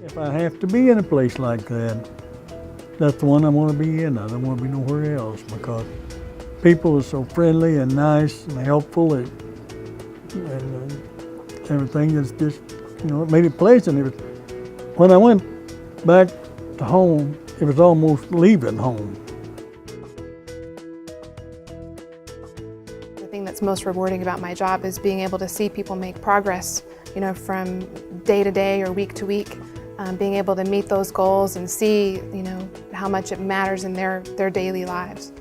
If I have to be in a place like that, that's the one I want to be in. I don't want to be nowhere else because people are so friendly and nice and helpful and everything is just, it made it pleasant. When I went back to home, it was almost leaving home. The thing that's most rewarding about my job is being able to see people make progress, from day to day or week to week. Being able to meet those goals and see, how much it matters in their daily lives.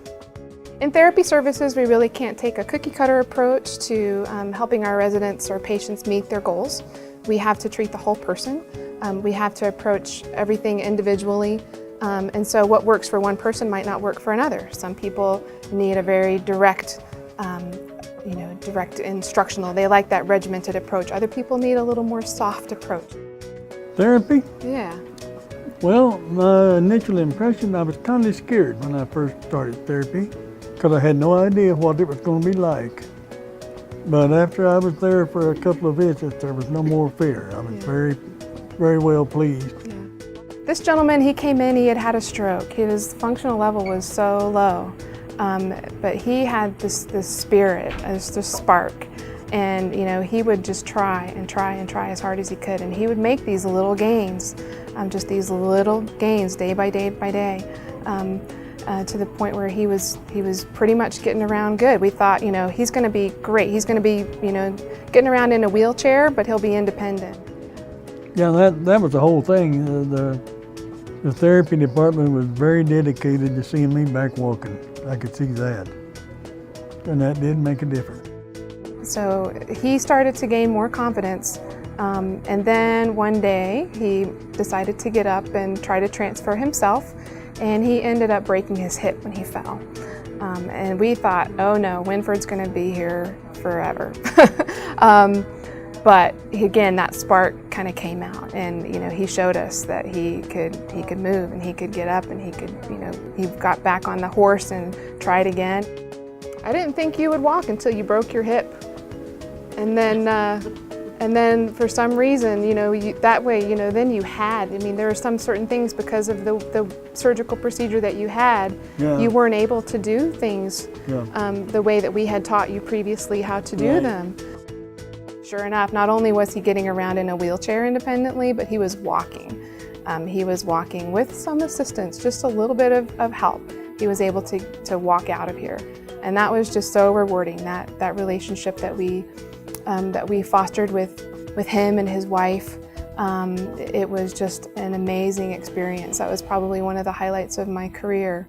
In therapy services, we really can't take a cookie-cutter approach to helping our residents or patients meet their goals. We have to treat the whole person. We have to approach everything individually. And so what works for one person might not work for another. Some people need a very direct, direct instructional. They like that regimented approach. Other people need a little more soft approach. Therapy? Yeah. Well, my initial impression, I was kind of scared when I first started therapy because I had no idea what it was going to be like. But after I was there for a couple of visits, there was no more fear. I was very, very well pleased. Yeah. This gentleman, he came in, he had had a stroke. His functional level was so low, but he had this spirit, this spark. And he would just try and try and try as hard as he could, and he would make these little gains, just these little gains day by day by day, to the point where he was pretty much getting around good. We thought, he's going to be great. He's going to be, getting around in a wheelchair, but he'll be independent. Yeah, that was the whole thing. The therapy department was very dedicated to seeing me back walking. I could see that, and that did make a difference. So he started to gain more confidence, and then one day he decided to get up and try to transfer himself, and he ended up breaking his hip when he fell. And we thought, oh no, Winford's going to be here forever. But again, that spark kind of came out, and he showed us that he could move and he could get up and he could, he got back on the horse and tried again. I didn't think you would walk until you broke your hip. And then for some reason, that way, then you had, there are some certain things because of the surgical procedure that you had, you weren't able to do things the way that we had taught you previously how to do them. Sure enough, not only was he getting around in a wheelchair independently, but he was walking. He was walking with some assistance, just a little bit of help. He was able to walk out of here. And that was just so rewarding, that relationship that we fostered with him and his wife. It was just an amazing experience. That was probably one of the highlights of my career.